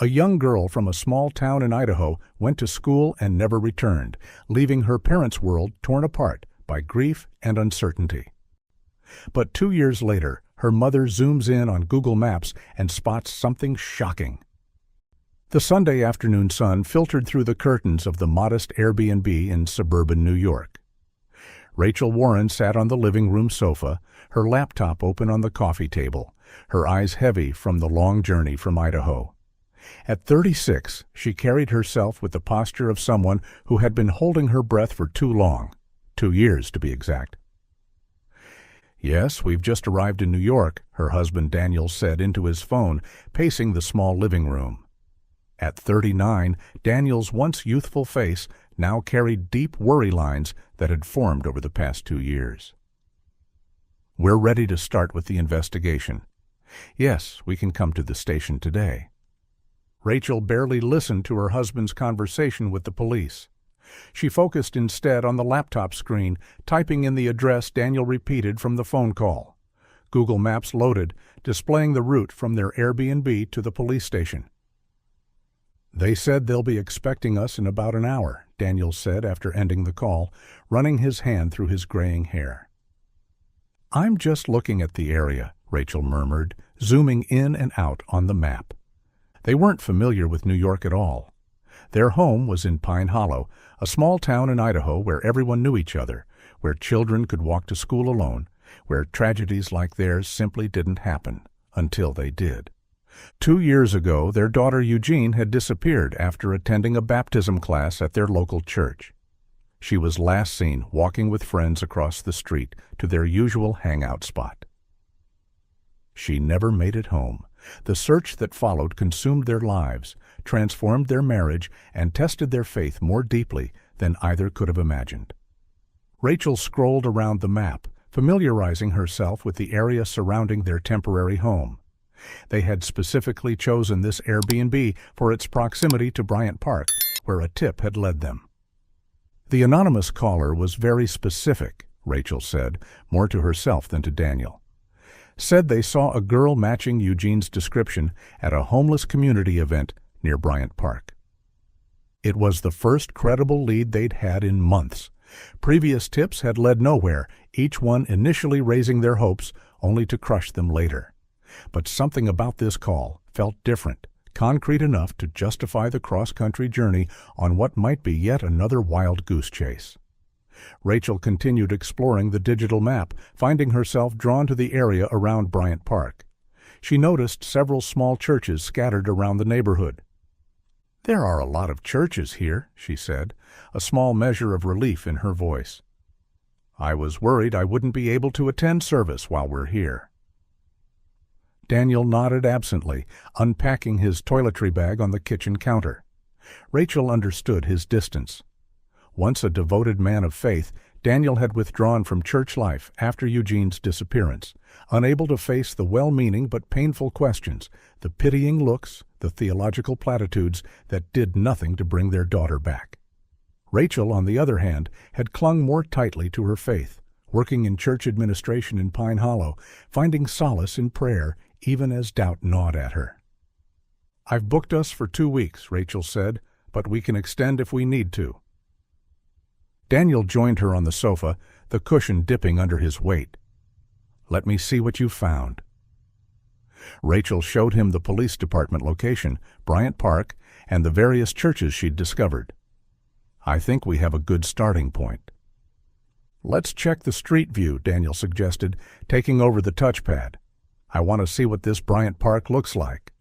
A young girl from a small town in Idaho went to school and never returned, leaving her parents' world torn apart by grief and uncertainty. But 2 years later, her mother zooms in on Google Maps and spots something shocking. The Sunday afternoon sun filtered through the curtains of the modest Airbnb in suburban New York. Rachel Warren sat on the living room sofa, her laptop open on the coffee table, her eyes heavy from the long journey from Idaho. At 36, she carried herself with the posture of someone who had been holding her breath for too long, 2 years to be exact. "Yes, we've just arrived in New York," her husband Daniel said into his phone, pacing the small living room. At 39, Daniel's once youthful face now carried deep worry lines that had formed over the past 2 years. "We're ready to start with the investigation. Yes, we can come to the station today." Rachel barely listened to her husband's conversation with the police. She focused instead on the laptop screen, typing in the address Daniel repeated from the phone call. Google Maps loaded, displaying the route from their Airbnb to the police station. "They said they'll be expecting us in about an hour," Daniel said after ending the call, running his hand through his graying hair. "I'm just looking at the area," Rachel murmured, zooming in and out on the map. They weren't familiar with New York at all. Their home was in Pine Hollow, a small town in Idaho where everyone knew each other, where children could walk to school alone, where tragedies like theirs simply didn't happen, until they did. 2 years ago, their daughter Eugene had disappeared after attending a baptism class at their local church. She was last seen walking with friends across the street to their usual hangout spot. She never made it home. The search that followed consumed their lives, transformed their marriage, and tested their faith more deeply than either could have imagined. Rachel scrolled around the map, familiarizing herself with the area surrounding their temporary home. They had specifically chosen this Airbnb for its proximity to Bryant Park, where a tip had led them. The anonymous caller was very specific, Rachel said, more to herself than to Daniel. Said they saw a girl matching Eugene's description at a homeless community event near Bryant Park. It was the first credible lead they'd had in months. Previous tips had led nowhere, each one initially raising their hopes, only to crush them later. But something about this call felt different, concrete enough to justify the cross-country journey on what might be yet another wild goose chase. Rachel continued exploring the digital map, finding herself drawn to the area around Bryant Park. She noticed several small churches scattered around the neighborhood. "There are a lot of churches here," she said, a small measure of relief in her voice. "I was worried I wouldn't be able to attend service while we're here." Daniel nodded absently, unpacking his toiletry bag on the kitchen counter. Rachel understood his distance. Once a devoted man of faith, Daniel had withdrawn from church life after Eugene's disappearance, unable to face the well-meaning but painful questions, the pitying looks, the theological platitudes that did nothing to bring their daughter back. Rachel, on the other hand, had clung more tightly to her faith, working in church administration in Pine Hollow, finding solace in prayer even as doubt gnawed at her. "I've booked us for 2 weeks," Rachel said, "but we can extend if we need to." Daniel joined her on the sofa, the cushion dipping under his weight. "Let me see what you found." Rachel showed him the police department location, Bryant Park, and the various churches she'd discovered. "I think we have a good starting point." "Let's check the street view," Daniel suggested, taking over the touchpad. "I want to see what this Bryant Park looks like."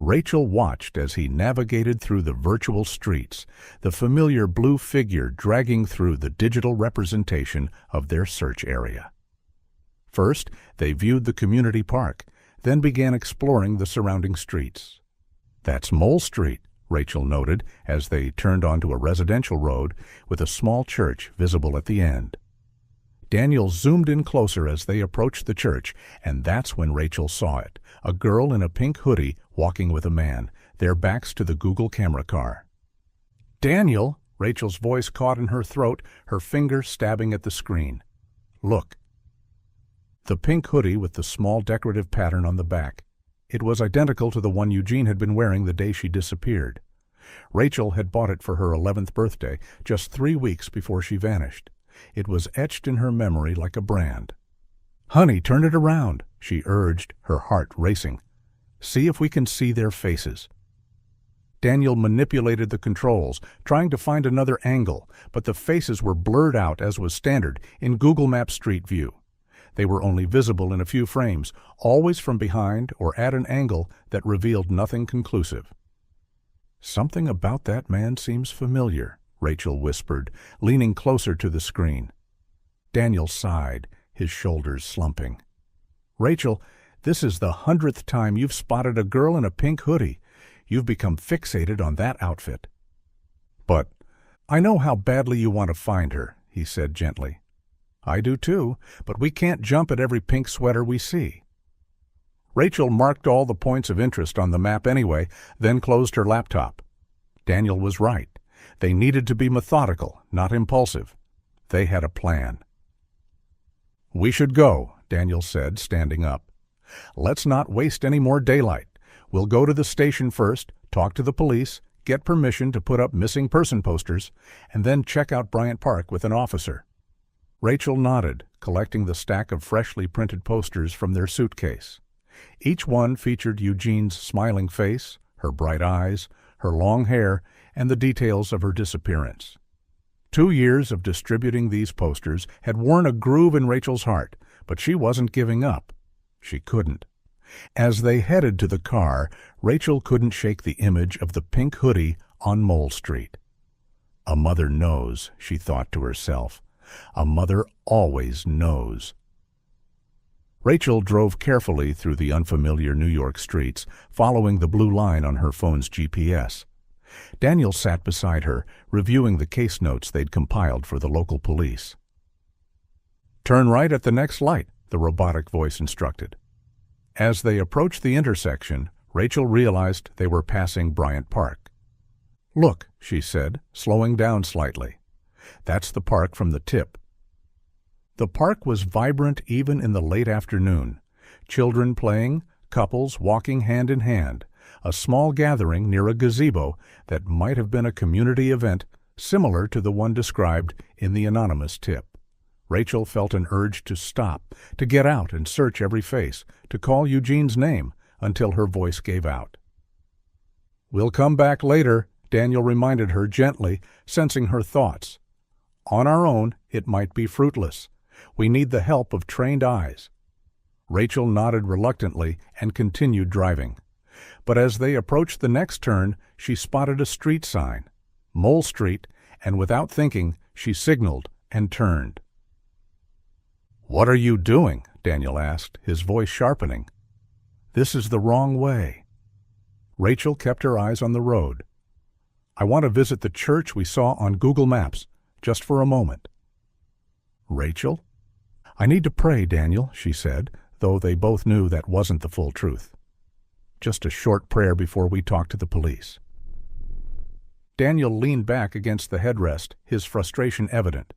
Rachel watched as he navigated through the virtual streets, the familiar blue figure dragging through the digital representation of their search area. First, they viewed the community park, then began exploring the surrounding streets. "That's Mole Street," Rachel noted as they turned onto a residential road with a small church visible at the end. Daniel zoomed in closer as they approached the church, and that's when Rachel saw it, a girl in a pink hoodie walking with a man, their backs to the Google camera car. "Daniel!" Rachel's voice caught in her throat, her finger stabbing at the screen. "Look." The pink hoodie with the small decorative pattern on the back. It was identical to the one Eugene had been wearing the day she disappeared. Rachel had bought it for her 11th birthday, just 3 weeks before she vanished. It was etched in her memory like a brand. "Honey, turn it around," she urged, her heart racing. "See if we can see their faces." Daniel manipulated the controls, trying to find another angle, but the faces were blurred out as was standard in Google Maps Street View. They were only visible in a few frames, always from behind or at an angle that revealed nothing conclusive. "Something about that man seems familiar," Rachel whispered, leaning closer to the screen. Daniel sighed, his shoulders slumping. "Rachel, this is the 100th time you've spotted a girl in a pink hoodie. You've become fixated on that outfit." "But I know how badly you want to find her," he said gently. "I do too, but we can't jump at every pink sweater we see." Rachel marked all the points of interest on the map anyway, then closed her laptop. Daniel was right. They needed to be methodical, not impulsive. They had a plan. "We should go," Daniel said, standing up. "Let's not waste any more daylight. We'll go to the station first, talk to the police, get permission to put up missing person posters, and then check out Bryant Park with an officer." Rachel nodded, collecting the stack of freshly printed posters from their suitcase. Each one featured Eugene's smiling face, her bright eyes, her long hair, and the details of her disappearance. 2 years of distributing these posters had worn a groove in Rachel's heart, but she wasn't giving up. She couldn't. As they headed to the car, Rachel couldn't shake the image of the pink hoodie on Mole Street. "A mother knows," she thought to herself. "A mother always knows." Rachel drove carefully through the unfamiliar New York streets, following the blue line on her phone's GPS. Daniel sat beside her, reviewing the case notes they'd compiled for the local police. "Turn right at the next light," the robotic voice instructed. As they approached the intersection, Rachel realized they were passing Bryant Park. "Look," she said, slowing down slightly. "That's the park from the tip." The park was vibrant even in the late afternoon. Children playing, couples walking hand in hand, a small gathering near a gazebo that might have been a community event similar to the one described in the anonymous tip. Rachel felt an urge to stop, to get out and search every face, to call Eugene's name until her voice gave out. "We'll come back later," Daniel reminded her gently, sensing her thoughts. "On our own, it might be fruitless. We need the help of trained eyes." Rachel nodded reluctantly and continued driving. But as they approached the next turn, she spotted a street sign, Mole Street, and without thinking, she signaled and turned. "What are you doing?" Daniel asked, his voice sharpening. "This is the wrong way." Rachel kept her eyes on the road. "I want to visit the church we saw on Google Maps, just for a moment." "Rachel?" "I need to pray, Daniel," she said, though they both knew that wasn't the full truth. "Just a short prayer before we talk to the police." Daniel leaned back against the headrest, his frustration evident.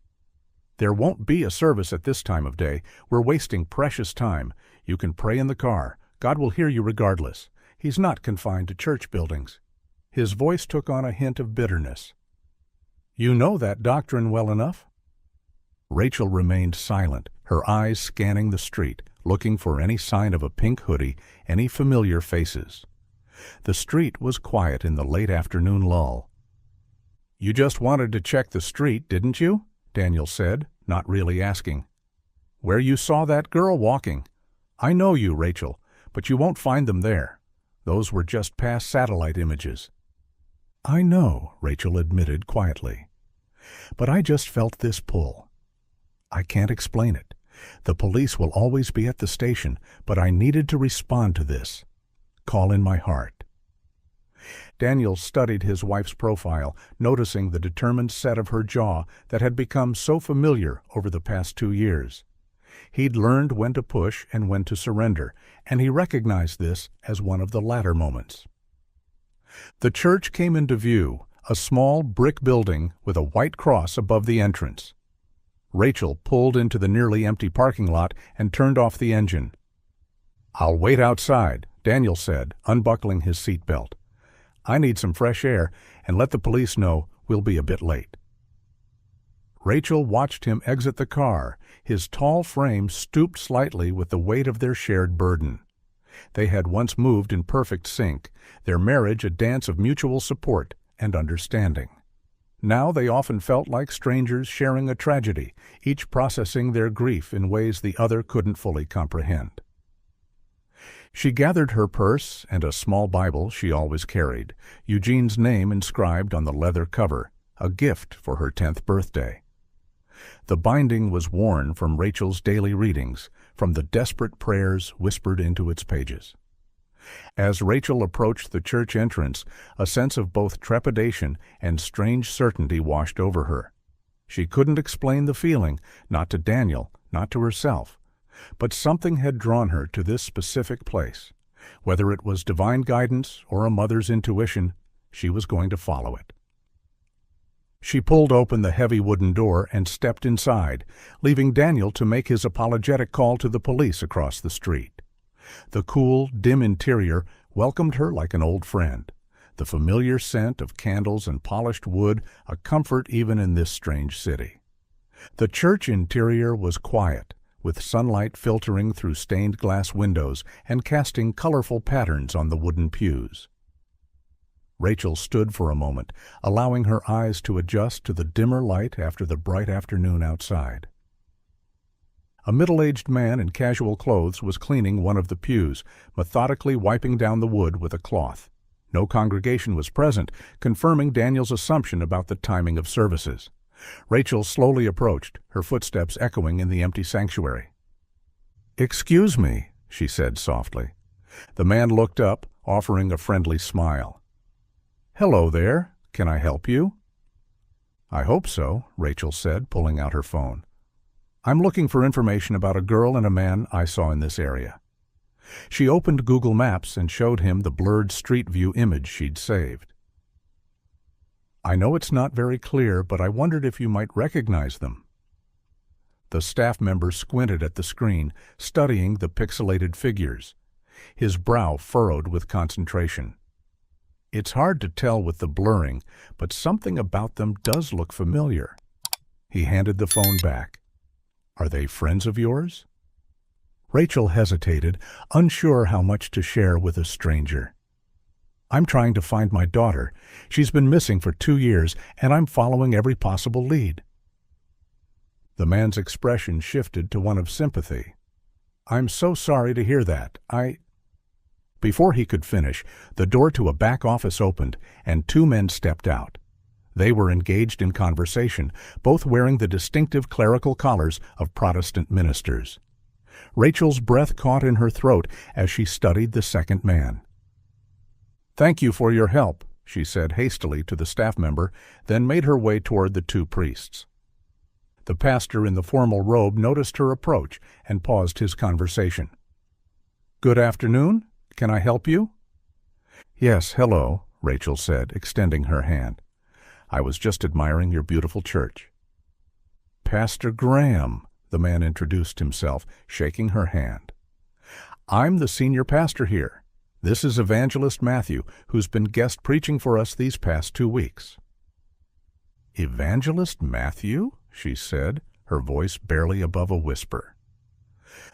"There won't be a service at this time of day. We're wasting precious time. You can pray in the car. God will hear you regardless. He's not confined to church buildings." His voice took on a hint of bitterness. "You know that doctrine well enough?" Rachel remained silent, her eyes scanning the street, looking for any sign of a pink hoodie, any familiar faces. The street was quiet in the late afternoon lull. "You just wanted to check the street, didn't you?" Daniel said, not really asking. "Where you saw that girl walking. I know you, Rachel, but you won't find them there. Those were just past satellite images." "I know," Rachel admitted quietly. "But I just felt this pull. I can't explain it. The police will always be at the station, but I needed to respond to this. Call in my heart." Daniel studied his wife's profile, noticing the determined set of her jaw that had become so familiar over the past 2 years. He'd learned when to push and when to surrender, and he recognized this as one of the latter moments. The church came into view, a small brick building with a white cross above the entrance. Rachel pulled into the nearly empty parking lot and turned off the engine. "I'll wait outside," Daniel said, unbuckling his seatbelt. "I need some fresh air, and let the police know we'll be a bit late." Rachel watched him exit the car, his tall frame stooped slightly with the weight of their shared burden. They had once moved in perfect sync, their marriage a dance of mutual support and understanding. Now they often felt like strangers sharing a tragedy, each processing their grief in ways the other couldn't fully comprehend. She gathered her purse and a small Bible she always carried, Eugene's name inscribed on the leather cover, a gift for her 10th birthday. The binding was worn from Rachel's daily readings, from the desperate prayers whispered into its pages. As Rachel approached the church entrance, a sense of both trepidation and strange certainty washed over her. She couldn't explain the feeling, not to Daniel, not to herself, but something had drawn her to this specific place. Whether it was divine guidance or a mother's intuition, she was going to follow it. She pulled open the heavy wooden door and stepped inside, leaving Daniel to make his apologetic call to the police across the street. The cool, dim interior welcomed her like an old friend, the familiar scent of candles and polished wood a comfort even in this strange city. The church interior was quiet, with sunlight filtering through stained glass windows and casting colorful patterns on the wooden pews. Rachel stood for a moment, allowing her eyes to adjust to the dimmer light after the bright afternoon outside. A middle-aged man in casual clothes was cleaning one of the pews, methodically wiping down the wood with a cloth. No congregation was present, confirming Daniel's assumption about the timing of services. Rachel slowly approached, her footsteps echoing in the empty sanctuary. "Excuse me," she said softly. The man looked up, offering a friendly smile. "Hello there. Can I help you?" "I hope so," Rachel said, pulling out her phone. "I'm looking for information about a girl and a man I saw in this area." She opened Google Maps and showed him the blurred street view image she'd saved. "I know it's not very clear, but I wondered if you might recognize them." The staff member squinted at the screen, studying the pixelated figures, his brow furrowed with concentration. "It's hard to tell with the blurring, but something about them does look familiar." He handed the phone back. "Are they friends of yours?" Rachel hesitated, unsure how much to share with a stranger. "I'm trying to find my daughter. She's been missing for 2 years, and I'm following every possible lead." The man's expression shifted to one of sympathy. "I'm so sorry to hear that. Before he could finish, the door to a back office opened, and 2 men stepped out. They were engaged in conversation, both wearing the distinctive clerical collars of Protestant ministers. Rachel's breath caught in her throat as she studied the second man. "Thank you for your help," she said hastily to the staff member, then made her way toward the 2 priests. The pastor in the formal robe noticed her approach and paused his conversation. "Good afternoon. Can I help you?" "Yes, hello," Rachel said, extending her hand. "I was just admiring your beautiful church." "Pastor Graham," the man introduced himself, shaking her hand. "I'm the senior pastor here. This is Evangelist Matthew, who's been guest preaching for us these past 2 weeks." "Evangelist Matthew?" she said, her voice barely above a whisper.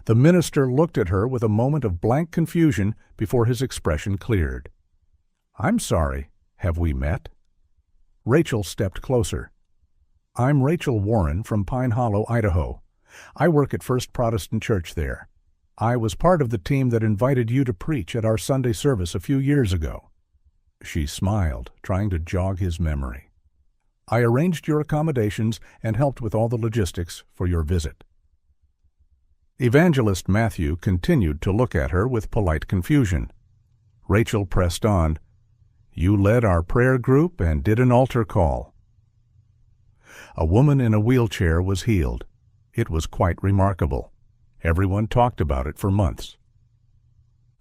The minister looked at her with a moment of blank confusion before his expression cleared. "I'm sorry. Have we met?" Rachel stepped closer. "I'm Rachel Warren from Pine Hollow, Idaho. I work at First Protestant Church there. I was part of the team that invited you to preach at our Sunday service a few years ago." She smiled, trying to jog his memory. "I arranged your accommodations and helped with all the logistics for your visit." Evangelist Matthew continued to look at her with polite confusion. Rachel pressed on. "You led our prayer group and did an altar call." A woman in a wheelchair was healed. It was quite remarkable. Everyone talked about it for months.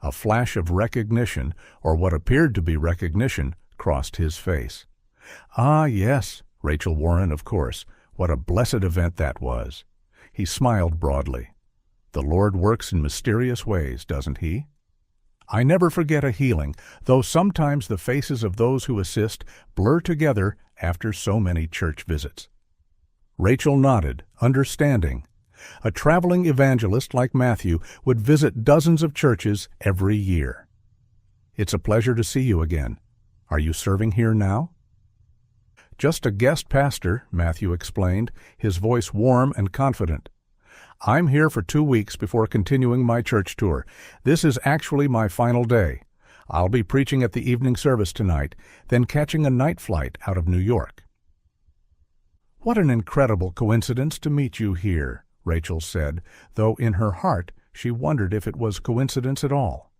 A flash of recognition, or what appeared to be recognition, crossed his face. "Ah, yes, Rachel Warren, of course. What a blessed event that was." He smiled broadly. "The Lord works in mysterious ways, doesn't he?" I never forget a healing, though sometimes the faces of those who assist blur together after so many church visits. Rachel nodded, understanding. A traveling evangelist like Matthew would visit dozens of churches every year. It's a pleasure to see you again. Are you serving here now? Just a guest pastor, Matthew explained, his voice warm and confident. I'm here for 2 weeks before continuing my church tour. This is actually my final day. I'll be preaching at the evening service tonight, then catching a night flight out of New York. What an incredible coincidence to meet you here, Rachel said, though in her heart she wondered if it was coincidence at all.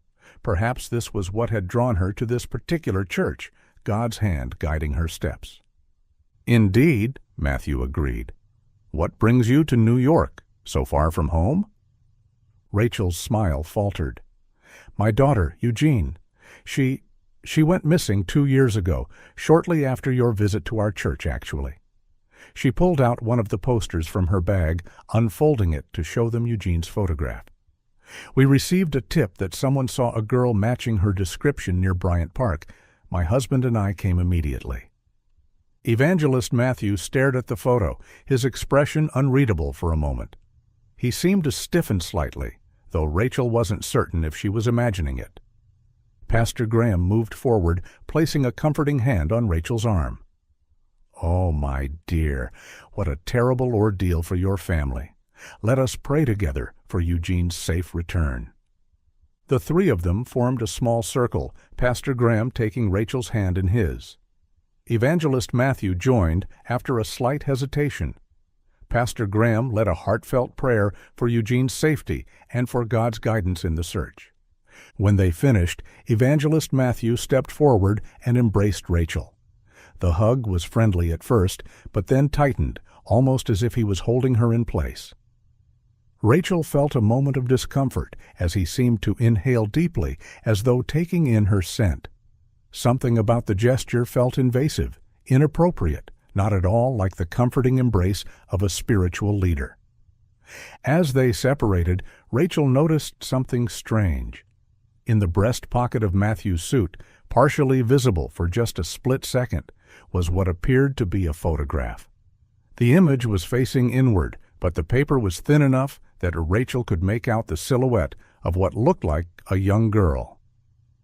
Perhaps this was what had drawn her to this particular church, God's hand guiding her steps. Indeed, Matthew agreed. What brings you to New York? So far from home? Rachel's smile faltered. My daughter, Eugene. She went missing 2 years ago, shortly after your visit to our church, actually. She pulled out one of the posters from her bag, unfolding it to show them Eugene's photograph. We received a tip that someone saw a girl matching her description near Bryant Park. My husband and I came immediately. Evangelist Matthew stared at the photo, his expression unreadable for a moment. He seemed to stiffen slightly, though Rachel wasn't certain if she was imagining it. Pastor Graham moved forward, placing a comforting hand on Rachel's arm. Oh, my dear, what a terrible ordeal for your family. Let us pray together for Eugene's safe return. The three of them formed a small circle, Pastor Graham taking Rachel's hand in his. Evangelist Matthew joined after a slight hesitation. Pastor Graham led a heartfelt prayer for Eugene's safety and for God's guidance in the search. When they finished, Evangelist Matthew stepped forward and embraced Rachel. The hug was friendly at first, but then tightened, almost as if he was holding her in place. Rachel felt a moment of discomfort as he seemed to inhale deeply, as though taking in her scent. Something about the gesture felt invasive, inappropriate, not at all like the comforting embrace of a spiritual leader. As they separated, Rachel noticed something strange. In the breast pocket of Matthew's suit, partially visible for just a split second, was what appeared to be a photograph. The image was facing inward, but the paper was thin enough that Rachel could make out the silhouette of what looked like a young girl.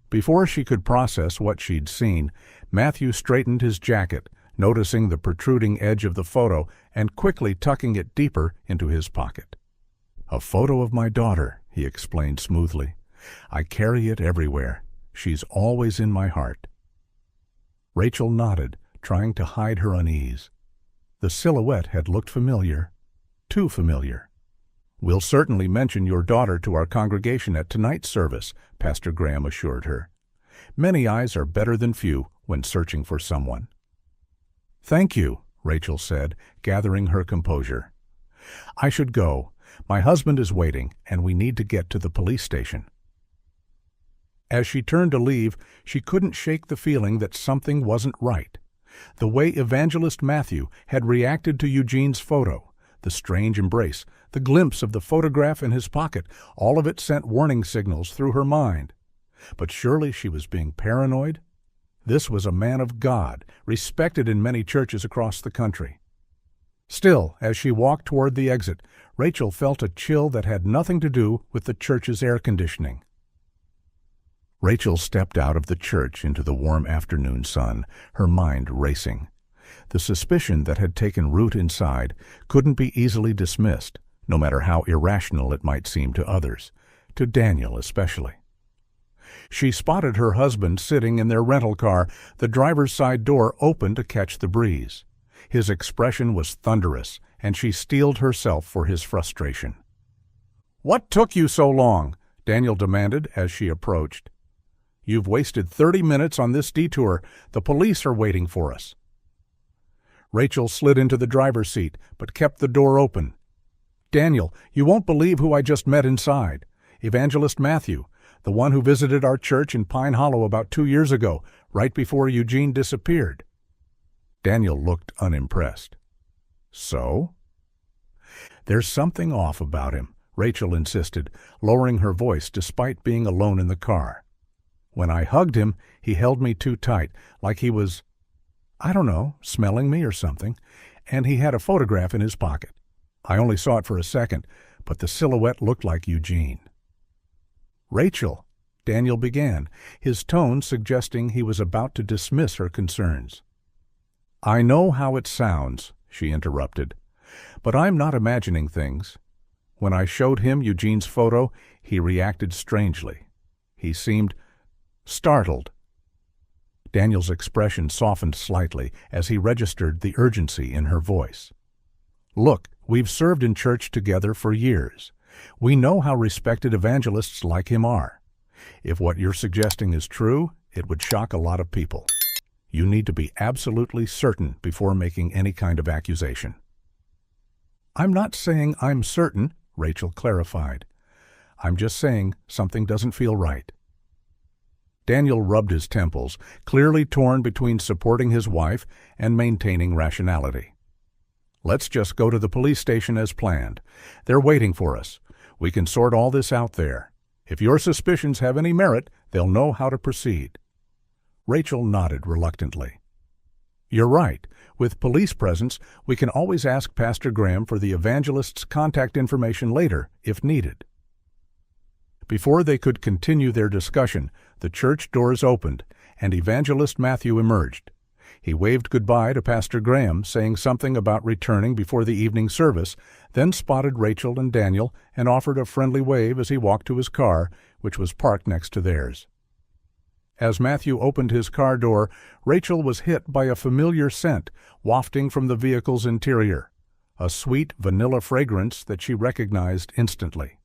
Before she could process what she'd seen, Matthew straightened his jacket, noticing the protruding edge of the photo and quickly tucking it deeper into his pocket. A photo of my daughter, he explained smoothly. I carry it everywhere. She's always in my heart. Rachel nodded, trying to hide her unease. The silhouette had looked familiar, too familiar. We'll certainly mention your daughter to our congregation at tonight's service, Pastor Graham assured her. Many eyes are better than few when searching for someone. Thank you, Rachel said, gathering her composure. I should go. My husband is waiting, and we need to get to the police station. As she turned to leave, she couldn't shake the feeling that something wasn't right. The way Evangelist Matthew had reacted to Eugene's photo, the strange embrace, the glimpse of the photograph in his pocket, all of it sent warning signals through her mind. But surely she was being paranoid? This was a man of God, respected in many churches across the country. Still, as she walked toward the exit, Rachel felt a chill that had nothing to do with the church's air conditioning. Rachel stepped out of the church into the warm afternoon sun, her mind racing. The suspicion that had taken root inside couldn't be easily dismissed, no matter how irrational it might seem to others, to Daniel especially. She spotted her husband sitting in their rental car, the driver's side door open to catch the breeze. His expression was thunderous, and she steeled herself for his frustration. "What took you so long?" Daniel demanded as she approached. "You've wasted 30 minutes on this detour. The police are waiting for us." Rachel slid into the driver's seat, but kept the door open. "Daniel, you won't believe who I just met inside. Evangelist Matthew, the one who visited our church in Pine Hollow about 2 years ago, right before Eugene disappeared." Daniel looked unimpressed. "So?" "There's something off about him," Rachel insisted, lowering her voice despite being alone in the car. When I hugged him, he held me too tight, like he was, I don't know, smelling me or something, and he had a photograph in his pocket. I only saw it for a second, but the silhouette looked like Eugene. "Rachel," Daniel began, his tone suggesting he was about to dismiss her concerns. "I know how it sounds," she interrupted, "but I'm not imagining things. When I showed him Eugene's photo, he reacted strangely. He seemed startled." Daniel's expression softened slightly as he registered the urgency in her voice. "Look, we've served in church together for years. We know how respected evangelists like him are. If what you're suggesting is true, it would shock a lot of people. You need to be absolutely certain before making any kind of accusation." "I'm not saying I'm certain," Rachel clarified. "I'm just saying something doesn't feel right." Daniel rubbed his temples, clearly torn between supporting his wife and maintaining rationality. "Let's just go to the police station as planned. They're waiting for us. We can sort all this out there. If your suspicions have any merit, they'll know how to proceed." Rachel nodded reluctantly. "You're right. With police presence, we can always ask Pastor Graham for the evangelist's contact information later, if needed." Before they could continue their discussion, the church doors opened, and Evangelist Matthew emerged. He waved goodbye to Pastor Graham, saying something about returning before the evening service, then spotted Rachel and Daniel and offered a friendly wave as he walked to his car, which was parked next to theirs. As Matthew opened his car door, Rachel was hit by a familiar scent wafting from the vehicle's interior, a sweet vanilla fragrance that she recognized instantly.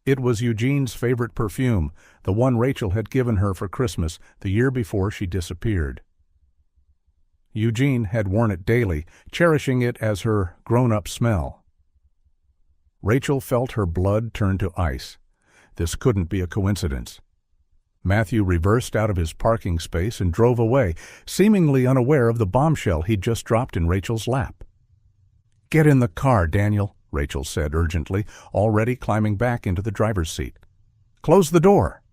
It was Eugene's favorite perfume, the one Rachel had given her for Christmas the year before she disappeared. Eugene had worn it daily, cherishing it as her grown-up smell. Rachel felt her blood turn to ice. This couldn't be a coincidence. Matthew reversed out of his parking space and drove away, seemingly unaware of the bombshell he'd just dropped in Rachel's lap. "Get in the car, Daniel," Rachel said urgently, already climbing back into the driver's seat. "Close the door."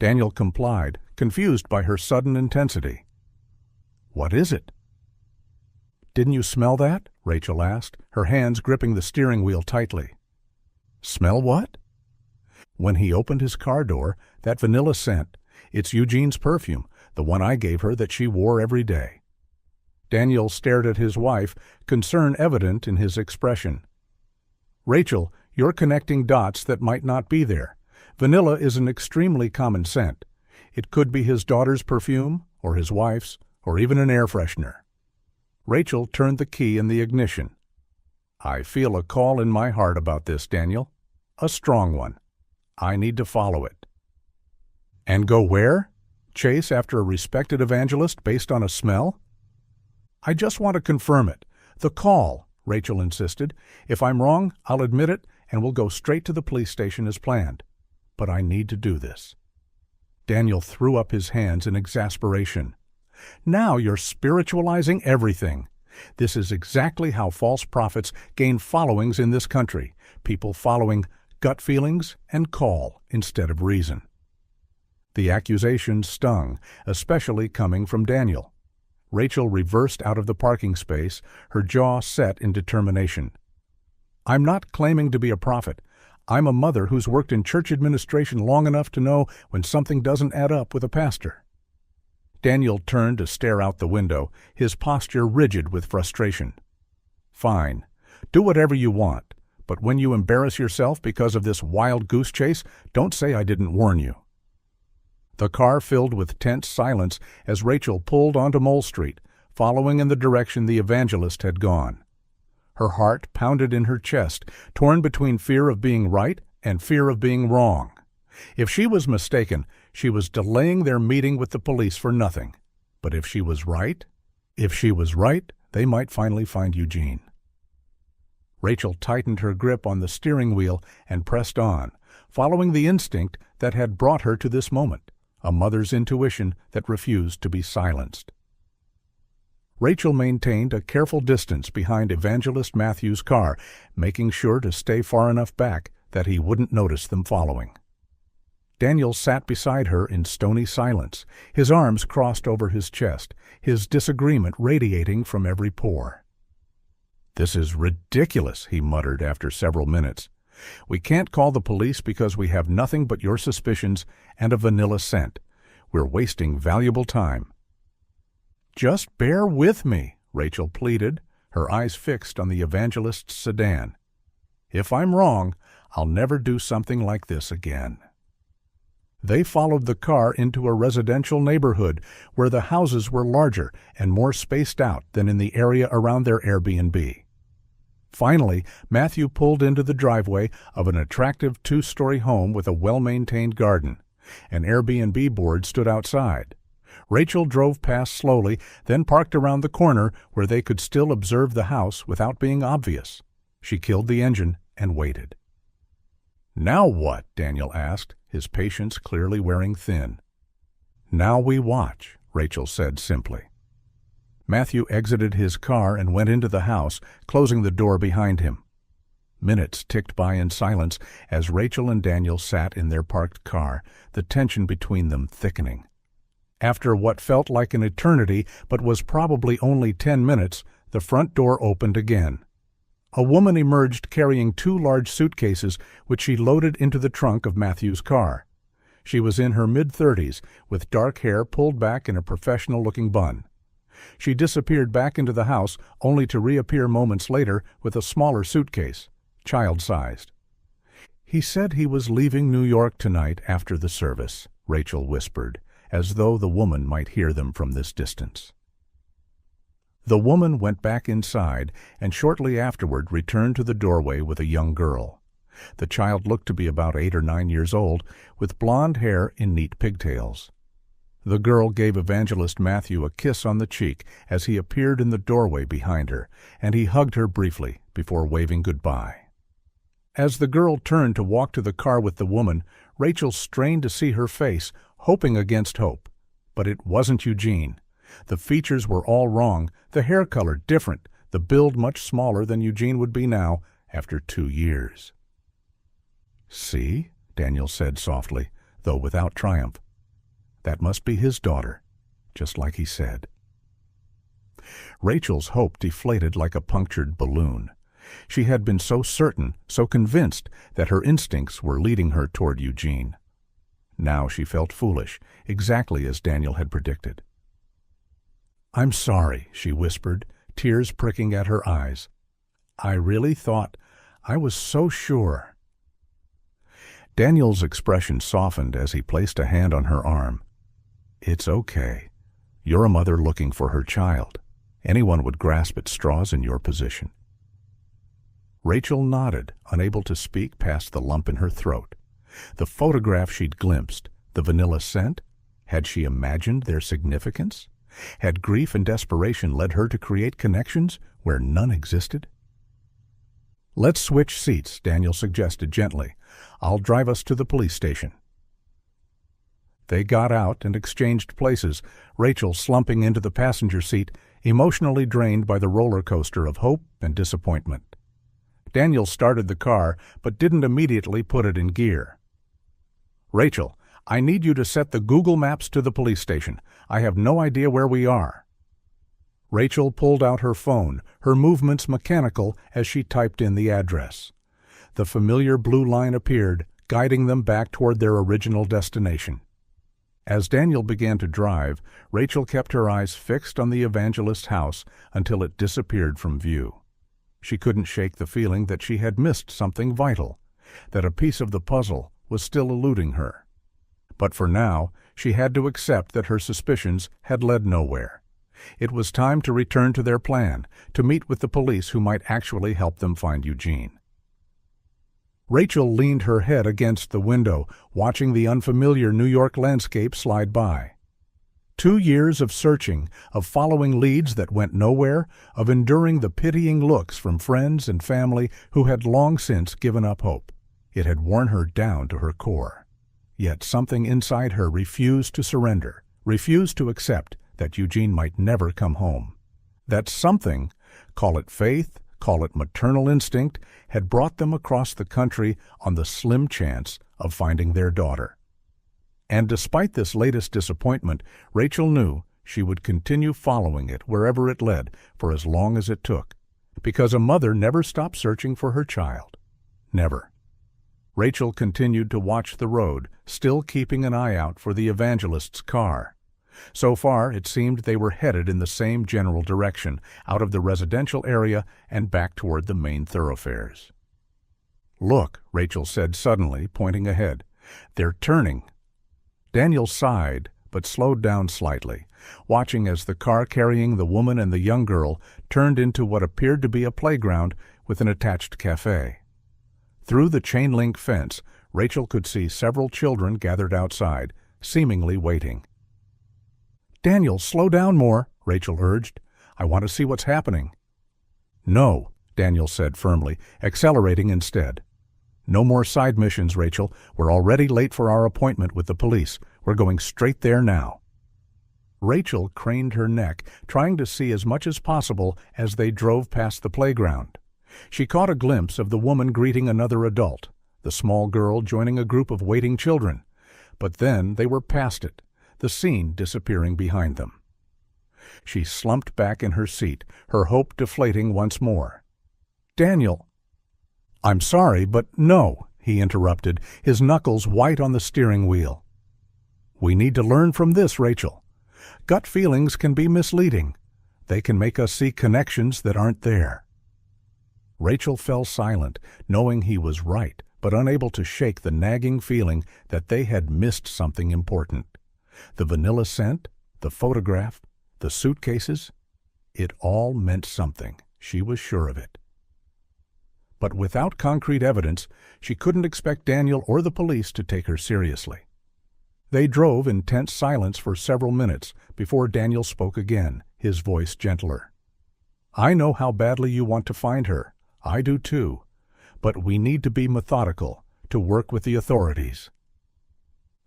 Daniel complied, confused by her sudden intensity. "What is it?" "Didn't you smell that?" Rachel asked, her hands gripping the steering wheel tightly. "Smell what?" "When he opened his car door, that vanilla scent. It's Eugene's perfume, the one I gave her that she wore every day." Daniel stared at his wife, concern evident in his expression. "Rachel, you're connecting dots that might not be there. Vanilla is an extremely common scent. It could be his daughter's perfume, or his wife's, or even an air freshener." Rachel turned the key in the ignition. "I feel a call in my heart about this, Daniel. A strong one. I need to follow it." "And go where? Chase after a respected evangelist based on a smell?" "I just want to confirm it. The call," Rachel insisted. "If I'm wrong, I'll admit it, and we'll go straight to the police station as planned. But I need to do this." Daniel threw up his hands in exasperation. "Now you're spiritualizing everything. This is exactly how false prophets gain followings in this country, people following gut feelings and call instead of reason." The accusation stung, especially coming from Daniel. Rachel reversed out of the parking space, her jaw set in determination. "I'm not claiming to be a prophet. I'm a mother who's worked in church administration long enough to know when something doesn't add up with a pastor." Daniel turned to stare out the window, his posture rigid with frustration. "Fine. Do whatever you want. But when you embarrass yourself because of this wild goose chase, don't say I didn't warn you." The car filled with tense silence as Rachel pulled onto Mole Street, following in the direction the evangelist had gone. Her heart pounded in her chest, torn between fear of being right and fear of being wrong. If she was mistaken, she was delaying their meeting with the police for nothing. But if she was right, they might finally find Eugene. Rachel tightened her grip on the steering wheel and pressed on, following the instinct that had brought her to this moment, a mother's intuition that refused to be silenced. Rachel maintained a careful distance behind Evangelist Matthew's car, making sure to stay far enough back that he wouldn't notice them following. Daniel sat beside her in stony silence, his arms crossed over his chest, his disagreement radiating from every pore. "This is ridiculous," he muttered after several minutes. "We can't call the police because we have nothing but your suspicions and a vanilla scent. We're wasting valuable time." "Just bear with me," Rachel pleaded, her eyes fixed on the evangelist's sedan. "If I'm wrong, I'll never do something like this again." They followed the car into a residential neighborhood where the houses were larger and more spaced out than in the area around their Airbnb. Finally, Matthew pulled into the driveway of an attractive two-story home with a well-maintained garden. An Airbnb board stood outside. Rachel drove past slowly, then parked around the corner where they could still observe the house without being obvious. She killed the engine and waited. "Now what?" Daniel asked, his patience clearly wearing thin. "Now we watch," Rachel said simply. Matthew exited his car and went into the house, closing the door behind him. Minutes ticked by in silence as Rachel and Daniel sat in their parked car, the tension between them thickening. After what felt like an eternity but was probably only 10 minutes, the front door opened again. A woman emerged carrying 2 large suitcases which she loaded into the trunk of Matthew's car. She was in her mid-30s, with dark hair pulled back in a professional-looking bun. She disappeared back into the house, only to reappear moments later with a smaller suitcase, child-sized. "He said he was leaving New York tonight after the service," Rachel whispered, as though the woman might hear them from this distance. The woman went back inside and shortly afterward returned to the doorway with a young girl. The child looked to be about 8 or 9 years old, with blonde hair in neat pigtails. The girl gave Evangelist Matthew a kiss on the cheek as he appeared in the doorway behind her, and he hugged her briefly before waving goodbye. As the girl turned to walk to the car with the woman, Rachel strained to see her face, hoping against hope. But it wasn't Eugene. The features were all wrong, the hair color different, the build much smaller than Eugene would be now after 2 years. "See?" Daniel said softly, though without triumph. "That must be his daughter, just like he said." Rachel's hope deflated like a punctured balloon. She had been so certain, so convinced that her instincts were leading her toward Eugene. Now she felt foolish, exactly as Daniel had predicted. "I'm sorry," she whispered, tears pricking at her eyes. "I really thought, I was so sure." Daniel's expression softened as he placed a hand on her arm. "It's okay. You're a mother looking for her child. Anyone would grasp at straws in your position." Rachel nodded, unable to speak past the lump in her throat. The photograph she'd glimpsed, the vanilla scent, had she imagined their significance? Had grief and desperation led her to create connections where none existed? "Let's switch seats," Daniel suggested gently. "I'll drive us to the police station." They got out and exchanged places, Rachel slumping into the passenger seat, emotionally drained by the roller coaster of hope and disappointment. Daniel started the car, but didn't immediately put it in gear. "Rachel, I need you to set the Google Maps to the police station. I have no idea where we are." Rachel pulled out her phone, her movements mechanical as she typed in the address. The familiar blue line appeared, guiding them back toward their original destination. As Daniel began to drive, Rachel kept her eyes fixed on the evangelist's house until it disappeared from view. She couldn't shake the feeling that she had missed something vital, that a piece of the puzzle was still eluding her. But for now, she had to accept that her suspicions had led nowhere. It was time to return to their plan, to meet with the police who might actually help them find Eugene. Rachel leaned her head against the window, watching the unfamiliar New York landscape slide by. 2 years of searching, of following leads that went nowhere, of enduring the pitying looks from friends and family who had long since given up hope. It had worn her down to her core. Yet something inside her refused to surrender, refused to accept that Eugene might never come home. That something, call it faith, call it maternal instinct, had brought them across the country on the slim chance of finding their daughter. And despite this latest disappointment, Rachel knew she would continue following it wherever it led for as long as it took, because a mother never stops searching for her child. Never. Rachel continued to watch the road, still keeping an eye out for the evangelist's car. So far, it seemed they were headed in the same general direction, out of the residential area and back toward the main thoroughfares. "Look," Rachel said suddenly, pointing ahead. "They're turning." Daniel sighed, but slowed down slightly, watching as the car carrying the woman and the young girl turned into what appeared to be a playground with an attached cafe. Through the chain-link fence, Rachel could see several children gathered outside, seemingly waiting. "Daniel, slow down more," Rachel urged. "I want to see what's happening." "No," Daniel said firmly, accelerating instead. "No more side missions, Rachel. We're already late for our appointment with the police. We're going straight there now." Rachel craned her neck, trying to see as much as possible as they drove past the playground. She caught a glimpse of the woman greeting another adult, the small girl joining a group of waiting children. But then they were past it, the scene disappearing behind them. She slumped back in her seat, her hope deflating once more. "Daniel—" "I'm sorry, but no," he interrupted, his knuckles white on the steering wheel. "We need to learn from this, Rachel. Gut feelings can be misleading. They can make us see connections that aren't there." Rachel fell silent, knowing he was right, but unable to shake the nagging feeling that they had missed something important. The vanilla scent, the photograph, the suitcases, it all meant something. She was sure of it. But without concrete evidence, she couldn't expect Daniel or the police to take her seriously. They drove in tense silence for several minutes before Daniel spoke again, his voice gentler. "I know how badly you want to find her. I do too. But we need to be methodical, to work with the authorities."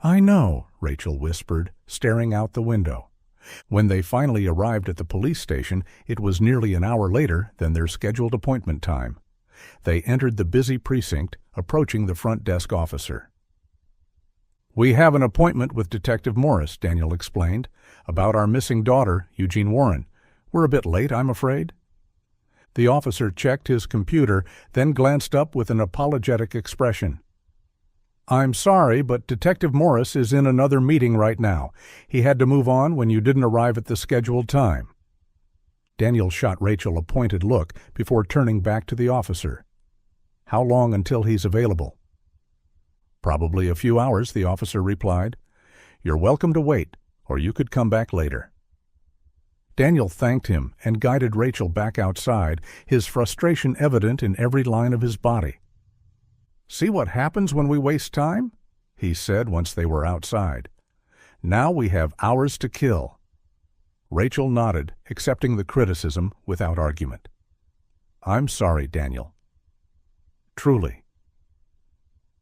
"I know," Rachel whispered, staring out the window. When they finally arrived at the police station, it was nearly an hour later than their scheduled appointment time. They entered the busy precinct, approaching the front desk officer. "We have an appointment with Detective Morris," Daniel explained, "about our missing daughter, Eugene Warren. We're a bit late, I'm afraid." The officer checked his computer, then glanced up with an apologetic expression. "I'm sorry, but Detective Morris is in another meeting right now. He had to move on when you didn't arrive at the scheduled time." Daniel shot Rachel a pointed look before turning back to the officer. "How long until he's available?" "Probably a few hours," the officer replied. "You're welcome to wait, or you could come back later." Daniel thanked him and guided Rachel back outside, his frustration evident in every line of his body. "See what happens when we waste time?" he said once they were outside. "Now we have hours to kill." Rachel nodded, accepting the criticism without argument. "I'm sorry, Daniel." "Truly."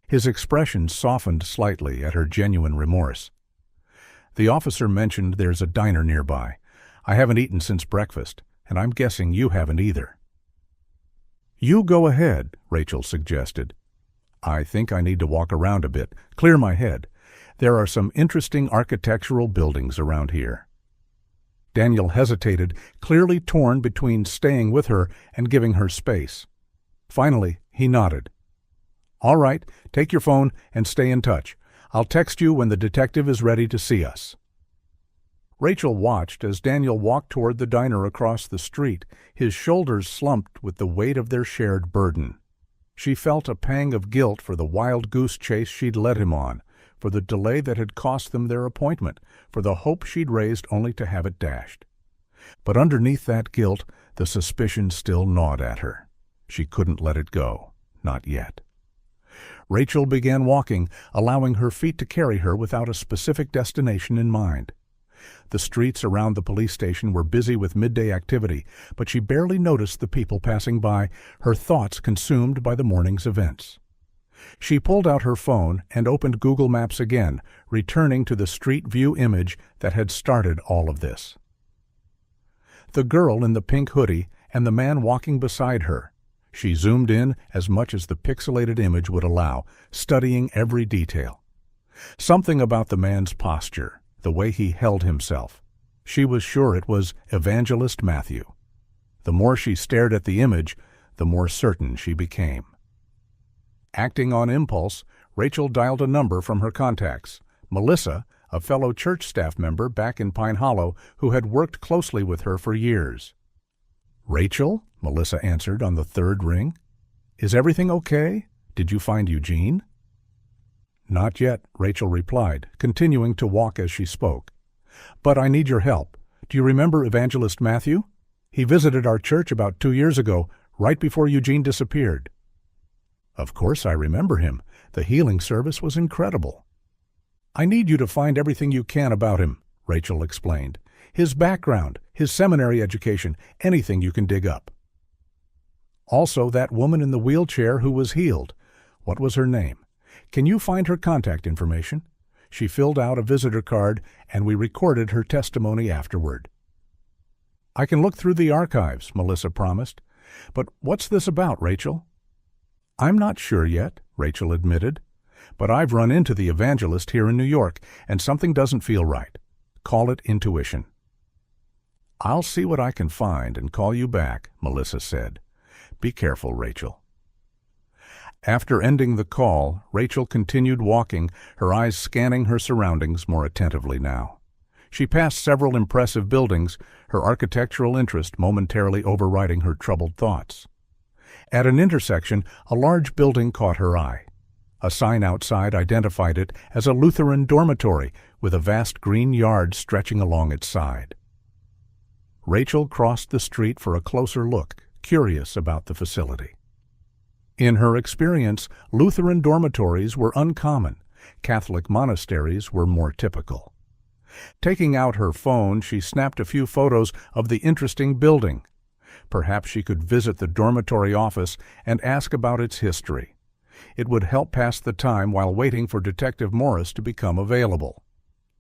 His expression softened slightly at her genuine remorse. The officer mentioned there's a diner nearby. I haven't eaten since breakfast, and I'm guessing you haven't either. "You go ahead," Rachel suggested. "I think I need to walk around a bit, clear my head. There are some interesting architectural buildings around here." Daniel hesitated, clearly torn between staying with her and giving her space. Finally, he nodded. "All right, take your phone and stay in touch. I'll text you when the detective is ready to see us." Rachel watched as Daniel walked toward the diner across the street, his shoulders slumped with the weight of their shared burden. She felt a pang of guilt for the wild goose chase she'd led him on, for the delay that had cost them their appointment, for the hope she'd raised only to have it dashed. But underneath that guilt, the suspicion still gnawed at her. She couldn't let it go, not yet. Rachel began walking, allowing her feet to carry her without a specific destination in mind. The streets around the police station were busy with midday activity, but she barely noticed the people passing by, her thoughts consumed by the morning's events. She pulled out her phone and opened Google Maps again, returning to the street view image that had started all of this. The girl in the pink hoodie and the man walking beside her. She zoomed in as much as the pixelated image would allow, studying every detail. Something about the man's posture, the way he held himself. She was sure it was Evangelist Matthew. The more she stared at the image, the more certain she became. Acting on impulse, Rachel dialed a number from her contacts. Melissa, a fellow church staff member back in Pine Hollow who had worked closely with her for years. "Rachel?" Melissa answered on the third ring. "Is everything okay? Did you find Eugene?" "Not yet," Rachel replied, continuing to walk as she spoke. "But I need your help. Do you remember Evangelist Matthew? He visited our church about 2 years ago, right before Eugene disappeared." "Of course I remember him. The healing service was incredible." "I need you to find everything you can about him," Rachel explained. "His background, his seminary education, anything you can dig up. Also, that woman in the wheelchair who was healed. What was her name? Can you find her contact information? She filled out a visitor card, and we recorded her testimony afterward." "I can look through the archives," Melissa promised. "But what's this about, Rachel?" "I'm not sure yet," Rachel admitted. "But I've run into the evangelist here in New York, and something doesn't feel right. Call it intuition." "I'll see what I can find and call you back," Melissa said. "Be careful, Rachel." After ending the call, Rachel continued walking, her eyes scanning her surroundings more attentively now. She passed several impressive buildings, her architectural interest momentarily overriding her troubled thoughts. At an intersection, a large building caught her eye. A sign outside identified it as a Lutheran dormitory with a vast green yard stretching along its side. Rachel crossed the street for a closer look, curious about the facility. In her experience, Lutheran dormitories were uncommon. Catholic monasteries were more typical. Taking out her phone, she snapped a few photos of the interesting building. Perhaps she could visit the dormitory office and ask about its history. It would help pass the time while waiting for Detective Morris to become available.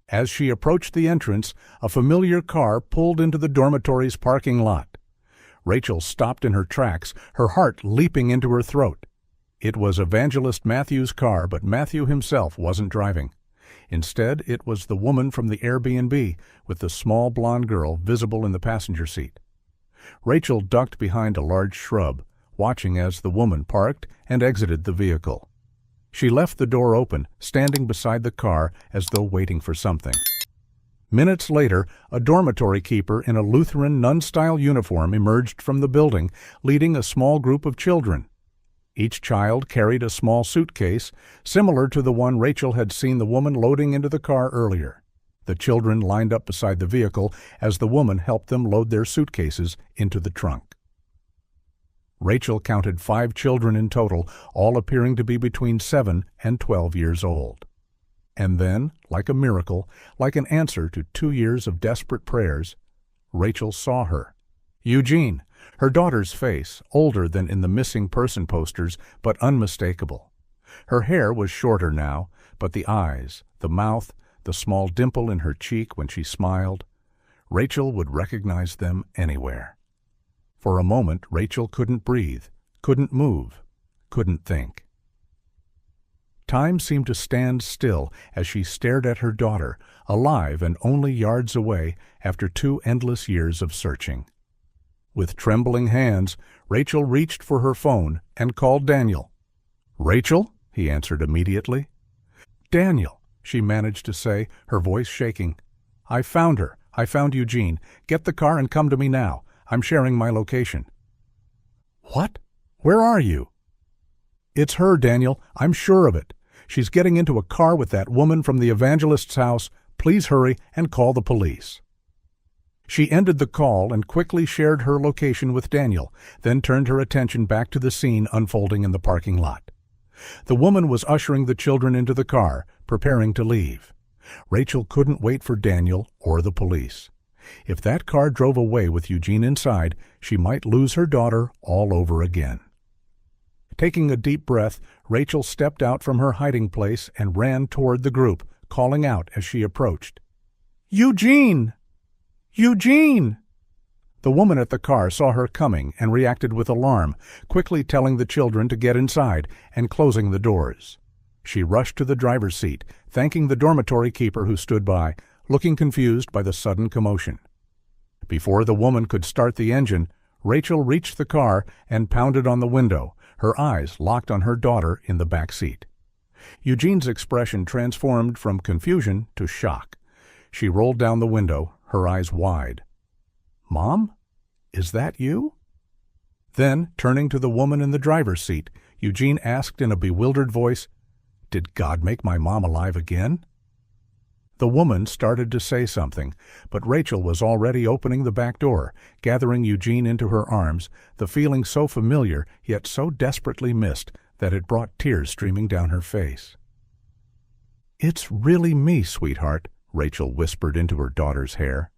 As she approached the entrance, a familiar car pulled into the dormitory's parking lot. Rachel stopped in her tracks, her heart leaping into her throat. It was Evangelist Matthew's car, but Matthew himself wasn't driving. Instead, it was the woman from the Airbnb, with the small blonde girl visible in the passenger seat. Rachel ducked behind a large shrub, watching as the woman parked and exited the vehicle. She left the door open, standing beside the car as though waiting for something. Minutes later, a dormitory keeper in a Lutheran nun-style uniform emerged from the building, leading a small group of children. Each child carried a small suitcase, similar to the one Rachel had seen the woman loading into the car earlier. The children lined up beside the vehicle as the woman helped them load their suitcases into the trunk. Rachel counted 5 children in total, all appearing to be between 7 and 12 years old. And then, like a miracle, like an answer to 2 years of desperate prayers, Rachel saw her. Eugene, her daughter's face, older than in the missing person posters, but unmistakable. Her hair was shorter now, but the eyes, the mouth, the small dimple in her cheek when she smiled, Rachel would recognize them anywhere. For a moment, Rachel couldn't breathe, couldn't move, couldn't think. Time seemed to stand still as she stared at her daughter, alive and only yards away after 2 endless years of searching. With trembling hands, Rachel reached for her phone and called Daniel. "Rachel?" he answered immediately. "Daniel," she managed to say, her voice shaking. "I found her. I found Eugene. Get the car and come to me now. I'm sharing my location." "What? Where are you?" "It's her, Daniel. I'm sure of it. She's getting into a car with that woman from the evangelist's house. Please hurry and call the police." She ended the call and quickly shared her location with Daniel, then turned her attention back to the scene unfolding in the parking lot. The woman was ushering the children into the car, preparing to leave. Rachel couldn't wait for Daniel or the police. If that car drove away with Eugene inside, she might lose her daughter all over again. Taking a deep breath, Rachel stepped out from her hiding place and ran toward the group, calling out as she approached. "Eugene! Eugene!" The woman at the car saw her coming and reacted with alarm, quickly telling the children to get inside and closing the doors. She rushed to the driver's seat, thanking the dormitory keeper who stood by, looking confused by the sudden commotion. Before the woman could start the engine, Rachel reached the car and pounded on the window, her eyes locked on her daughter in the back seat. Eugene's expression transformed from confusion to shock. She rolled down the window, her eyes wide. "Mom? Is that you?" Then, turning to the woman in the driver's seat, Eugene asked in a bewildered voice, "Did God make my mom alive again?" The woman started to say something, but Rachel was already opening the back door, gathering Eugene into her arms, the feeling so familiar yet so desperately missed that it brought tears streaming down her face. "It's really me, sweetheart," Rachel whispered into her daughter's hair.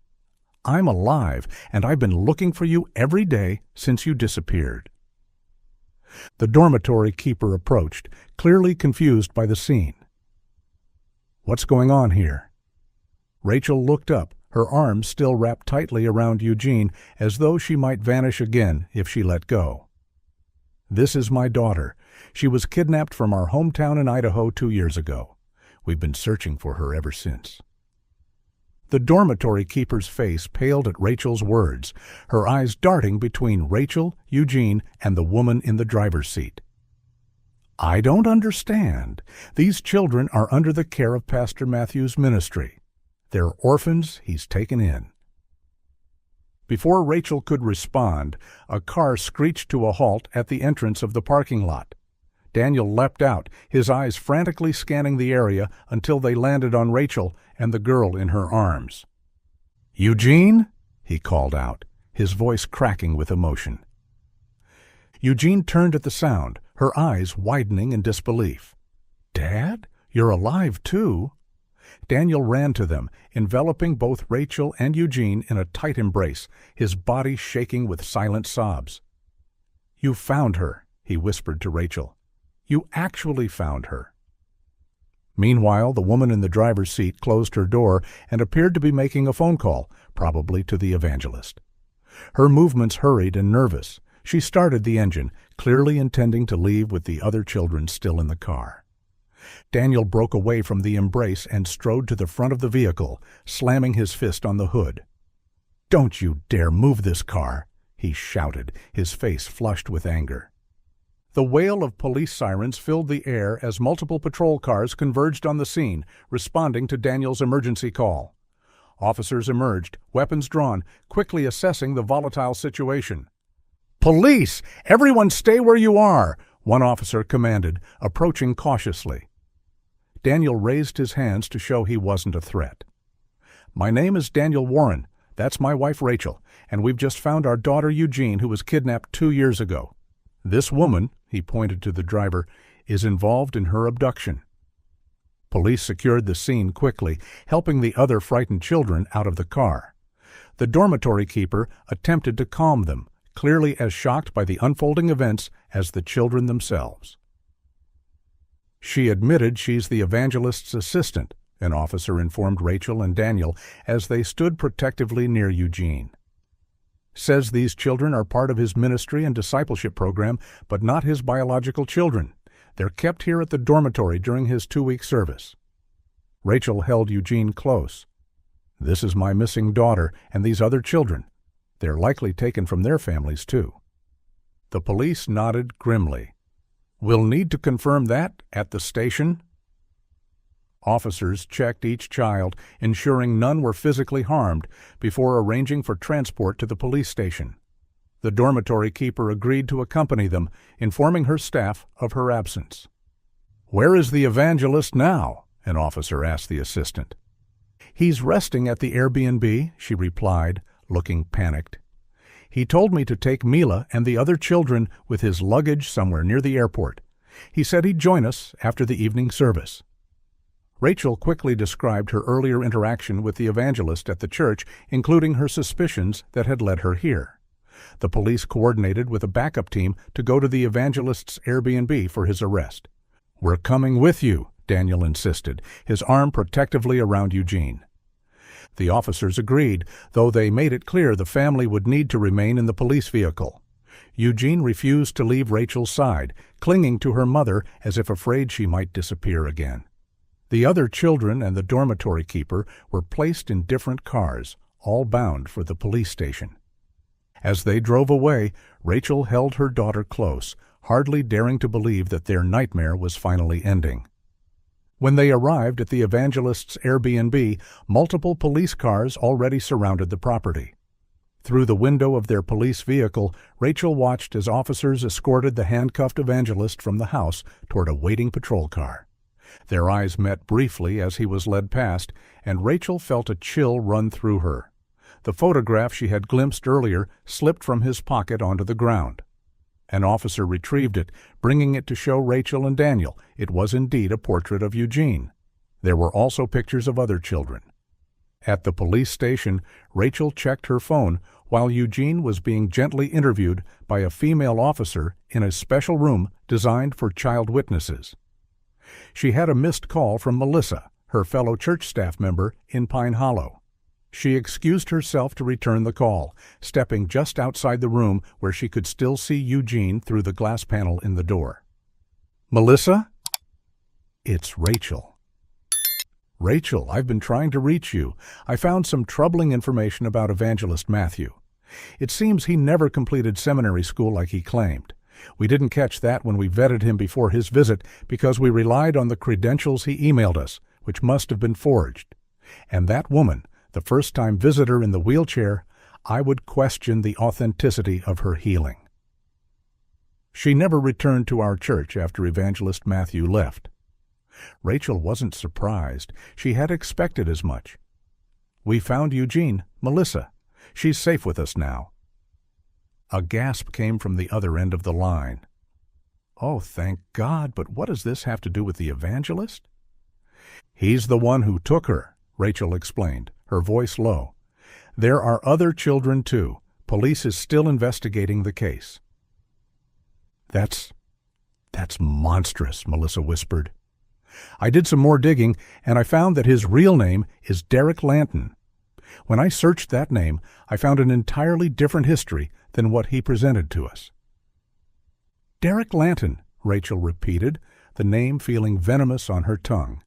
"I'm alive, and I've been looking for you every day since you disappeared." The dormitory keeper approached, clearly confused by the scene. "What's going on here?" Rachel looked up, her arms still wrapped tightly around Eugene, as though she might vanish again if she let go. "This is my daughter. She was kidnapped from our hometown in Idaho 2 years ago. We've been searching for her ever since." The dormitory keeper's face paled at Rachel's words, her eyes darting between Rachel, Eugene, and the woman in the driver's seat. "I don't understand. These children are under the care of Pastor Matthew's ministry. They're orphans he's taken in." Before Rachel could respond, a car screeched to a halt at the entrance of the parking lot. Daniel leapt out, his eyes frantically scanning the area until they landed on Rachel and the girl in her arms. "Eugene?" he called out, his voice cracking with emotion. Eugene turned at the sound, her eyes widening in disbelief. "Dad, you're alive too?" Daniel ran to them, enveloping both Rachel and Eugene in a tight embrace, his body shaking with silent sobs. "You found her," he whispered to Rachel. "You actually found her." Meanwhile, the woman in the driver's seat closed her door and appeared to be making a phone call, probably to the evangelist. Her movements hurried and nervous. She started the engine, clearly intending to leave with the other children still in the car. Daniel broke away from the embrace and strode to the front of the vehicle, slamming his fist on the hood. "Don't you dare move this car!" he shouted, his face flushed with anger. The wail of police sirens filled the air as multiple patrol cars converged on the scene, responding to Daniel's emergency call. Officers emerged, weapons drawn, quickly assessing the volatile situation. "Police! Everyone stay where you are!" one officer commanded, approaching cautiously. Daniel raised his hands to show he wasn't a threat. "My name is Daniel Warren. That's my wife Rachel, and we've just found our daughter Eugene, who was kidnapped 2 years ago. This woman," he pointed to the driver, "is involved in her abduction." Police secured the scene quickly, helping the other frightened children out of the car. The dormitory keeper attempted to calm them, clearly as shocked by the unfolding events as the children themselves. "She admitted she's the evangelist's assistant," an officer informed Rachel and Daniel as they stood protectively near Eugene. "Says these children are part of his ministry and discipleship program, but not his biological children. They're kept here at the dormitory during his 2-week service." Rachel held Eugene close. "This is my missing daughter and these other children. They're likely taken from their families, too." The police nodded grimly. "We'll need to confirm that at the station." Officers checked each child, ensuring none were physically harmed, before arranging for transport to the police station. The dormitory keeper agreed to accompany them, informing her staff of her absence. "Where is the evangelist now?" an officer asked the assistant. "He's resting at the Airbnb," she replied, looking panicked. "He told me to take Mila and the other children with his luggage somewhere near the airport. He said he'd join us after the evening service." Rachel quickly described her earlier interaction with the evangelist at the church, including her suspicions that had led her here. The police coordinated with a backup team to go to the evangelist's Airbnb for his arrest. "We're coming with you," Daniel insisted, his arm protectively around Eugene. The officers agreed, though they made it clear the family would need to remain in the police vehicle. Eugene refused to leave Rachel's side, clinging to her mother as if afraid she might disappear again. The other children and the dormitory keeper were placed in different cars, all bound for the police station. As they drove away, Rachel held her daughter close, hardly daring to believe that their nightmare was finally ending. When they arrived at the evangelist's Airbnb, multiple police cars already surrounded the property. Through the window of their police vehicle, Rachel watched as officers escorted the handcuffed evangelist from the house toward a waiting patrol car. Their eyes met briefly as he was led past, and Rachel felt a chill run through her. The photograph she had glimpsed earlier slipped from his pocket onto the ground. An officer retrieved it, bringing it to show Rachel and Daniel. It was indeed a portrait of Eugene. There were also pictures of other children. At the police station, Rachel checked her phone while Eugene was being gently interviewed by a female officer in a special room designed for child witnesses. She had a missed call from Melissa, her fellow church staff member in Pine Hollow. She excused herself to return the call, stepping just outside the room where she could still see Eugene through the glass panel in the door. "Melissa?" "It's Rachel." "Rachel, I've been trying to reach you. I found some troubling information about Evangelist Matthew. It seems he never completed seminary school like he claimed. We didn't catch that when we vetted him before his visit because we relied on the credentials he emailed us, which must have been forged. And that woman, the first-time visitor in the wheelchair, I would question the authenticity of her healing." She never returned to our church after Evangelist Matthew left. Rachel wasn't surprised. She had expected as much. "We found Eugene, Melissa. She's safe with us now." A gasp came from the other end of the line. "Oh, thank God, but what does this have to do with the evangelist?" "He's the one who took her," Rachel explained, her voice low. "There are other children, too. Police is still investigating the case." That's monstrous," Melissa whispered. "I did some more digging, and I found that his real name is Derek Lanton. When I searched that name, I found an entirely different history than what he presented to us." "Derek Lanton," Rachel repeated, the name feeling venomous on her tongue.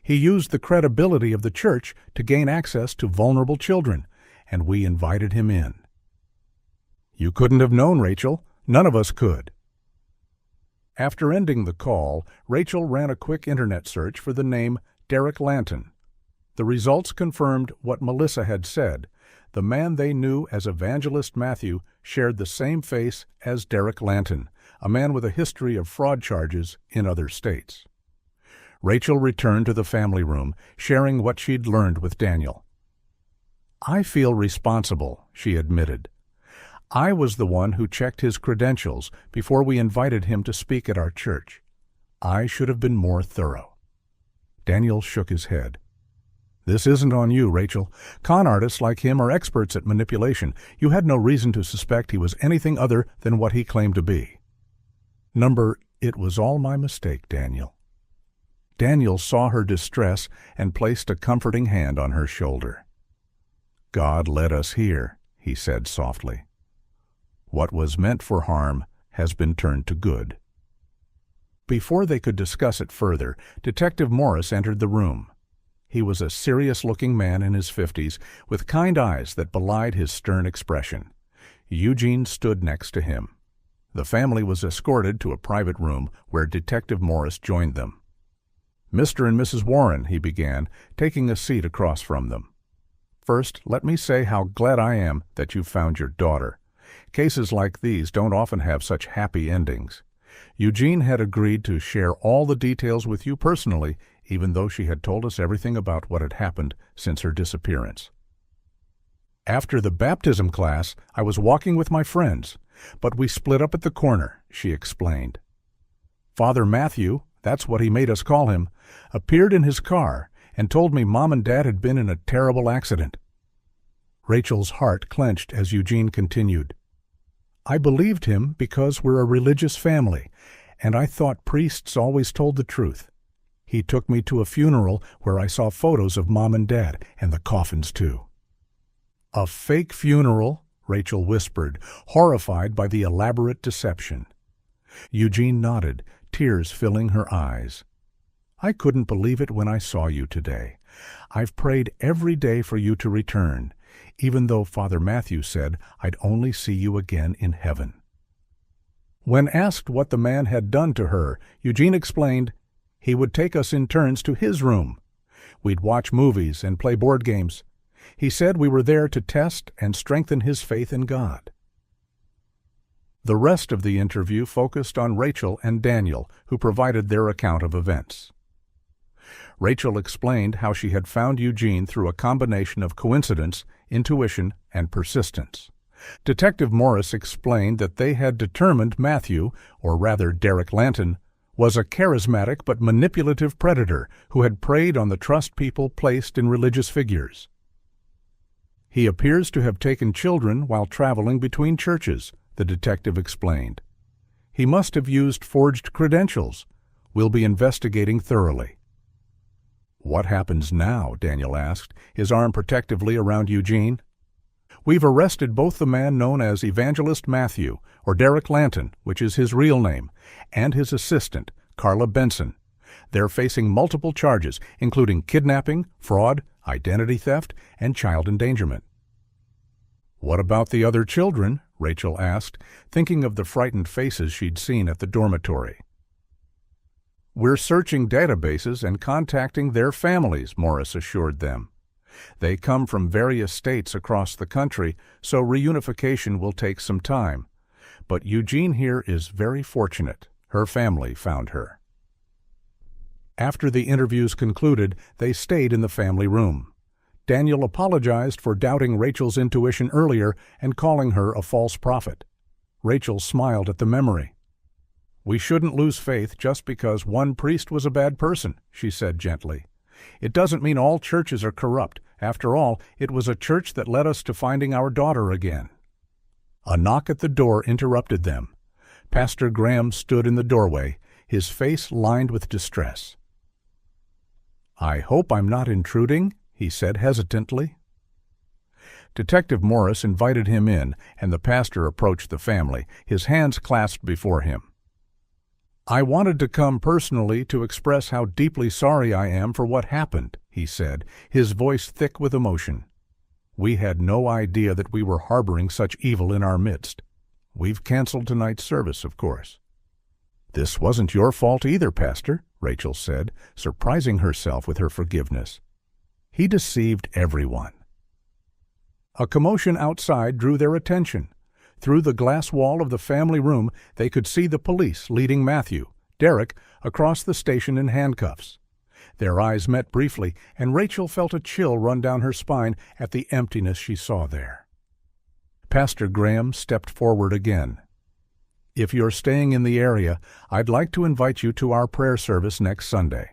"He used the credibility of the church to gain access to vulnerable children, and we invited him in." "You couldn't have known, Rachel. None of us could." After ending the call, Rachel ran a quick internet search for the name Derek Lanton. The results confirmed what Melissa had said. The man they knew as Evangelist Matthew shared the same face as Derek Lanton, a man with a history of fraud charges in other states. Rachel returned to the family room, sharing what she'd learned with Daniel. "I feel responsible," she admitted. "I was the one who checked his credentials before we invited him to speak at our church. I should have been more thorough." Daniel shook his head. "This isn't on you, Rachel. Con artists like him are experts at manipulation. You had no reason to suspect he was anything other than what he claimed to be." It was all my mistake, Daniel." Daniel saw her distress and placed a comforting hand on her shoulder. "God led us here," he said softly. "What was meant for harm has been turned to good." Before they could discuss it further, Detective Morris entered the room. He was a serious-looking man in his 50s, with kind eyes that belied his stern expression. Eugene stood next to him. The family was escorted to a private room where Detective Morris joined them. "Mr. and Mrs. Warren," he began, taking a seat across from them. "First, let me say how glad I am that you found your daughter. Cases like these don't often have such happy endings. Eugene had agreed to share all the details with you personally, even though she had told us everything about what had happened since her disappearance. After the baptism class, I was walking with my friends, but we split up at the corner," she explained. "Father Matthew, that's what he made us call him, appeared in his car and told me Mom and Dad had been in a terrible accident." Rachel's heart clenched as Eugene continued. "I believed him because we're a religious family, and I thought priests always told the truth. He took me to a funeral where I saw photos of Mom and Dad, and the coffins too." "A fake funeral?" Rachel whispered, horrified by the elaborate deception. Eugene nodded, tears filling her eyes. I couldn't believe it when I saw you today. I've prayed every day for you to return, even though Father Matthew said I'd only see you again in heaven. When asked what the man had done to her, Eugene explained, he would take us in turns to his room. We'd watch movies and play board games. He said we were there to test and strengthen his faith in God. The rest of the interview focused on Rachel and Daniel, who provided their account of events. Rachel explained how she had found Eugene through a combination of coincidence, intuition, and persistence. Detective Morris explained that they had determined Matthew, or rather Derek Lanton, was a charismatic but manipulative predator who had preyed on the trust people placed in religious figures. He appears to have taken children while traveling between churches, the detective explained. He must have used forged credentials. We'll be investigating thoroughly. What happens now? Daniel asked, his arm protectively around Eugene. We've arrested both the man known as Evangelist Matthew, or Derek Lanton, which is his real name, and his assistant, Carla Benson. They're facing multiple charges, including kidnapping, fraud, identity theft, and child endangerment. What about the other children? Rachel asked, thinking of the frightened faces she'd seen at the dormitory. We're searching databases and contacting their families, Morris assured them. They come from various states across the country, so reunification will take some time. But Eugene here is very fortunate. Her family found her. After the interviews concluded, they stayed in the family room. Daniel apologized for doubting Rachel's intuition earlier and calling her a false prophet. Rachel smiled at the memory. We shouldn't lose faith just because one priest was a bad person, she said gently. It doesn't mean all churches are corrupt. After all, it was a church that led us to finding our daughter again. A knock at the door interrupted them. Pastor Graham stood in the doorway, his face lined with distress. I hope I'm not intruding, he said hesitantly. Detective Morris invited him in, and the pastor approached the family, his hands clasped before him. I wanted to come personally to express how deeply sorry I am for what happened, he said, his voice thick with emotion. We had no idea that we were harboring such evil in our midst. We've canceled tonight's service, of course. This wasn't your fault either, Pastor, Rachel said, surprising herself with her forgiveness. He deceived everyone. A commotion outside drew their attention. Through the glass wall of the family room, they could see the police leading Matthew, Derek, across the station in handcuffs. Their eyes met briefly, and Rachel felt a chill run down her spine at the emptiness she saw there. Pastor Graham stepped forward again. If you're staying in the area, I'd like to invite you to our prayer service next Sunday.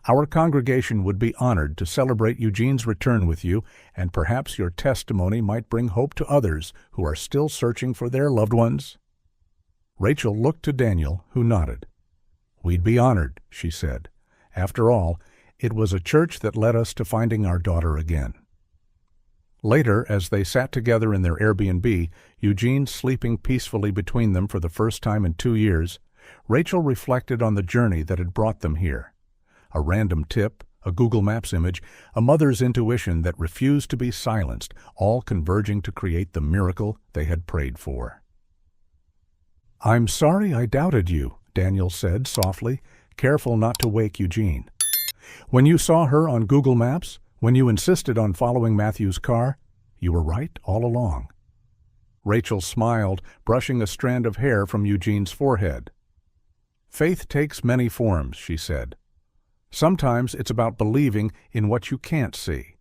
Our congregation would be honored to celebrate Eugene's return with you, and perhaps your testimony might bring hope to others who are still searching for their loved ones. Rachel looked to Daniel, who nodded. We'd be honored, she said. After all, it was a church that led us to finding our daughter again. Later, as they sat together in their Airbnb, Eugene sleeping peacefully between them for the first time in 2 years, Rachel reflected on the journey that had brought them here. A random tip, a Google Maps image, a mother's intuition that refused to be silenced, all converging to create the miracle they had prayed for. I'm sorry I doubted you, Daniel said softly, careful not to wake Eugene. When you saw her on Google Maps, when you insisted on following Matthew's car, you were right all along. Rachel smiled, brushing a strand of hair from Eugene's forehead. Faith takes many forms, she said. Sometimes it's about believing in what you can't see,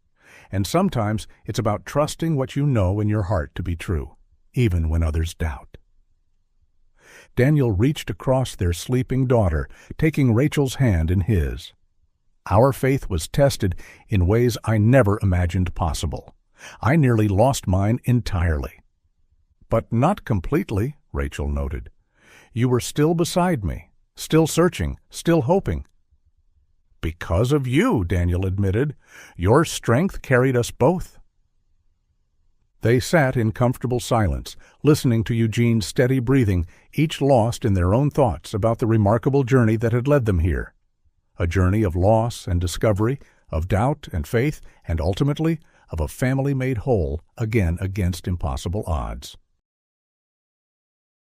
and sometimes it's about trusting what you know in your heart to be true, even when others doubt. Daniel reached across their sleeping daughter, taking Rachel's hand in his. Our faith was tested in ways I never imagined possible. I nearly lost mine entirely. But not completely, Rachel noted. You were still beside me, still searching, still hoping. Because of you, Daniel admitted. Your strength carried us both. They sat in comfortable silence, listening to Eugene's steady breathing, each lost in their own thoughts about the remarkable journey that had led them here. A journey of loss and discovery, of doubt and faith, and ultimately of a family made whole again against impossible odds.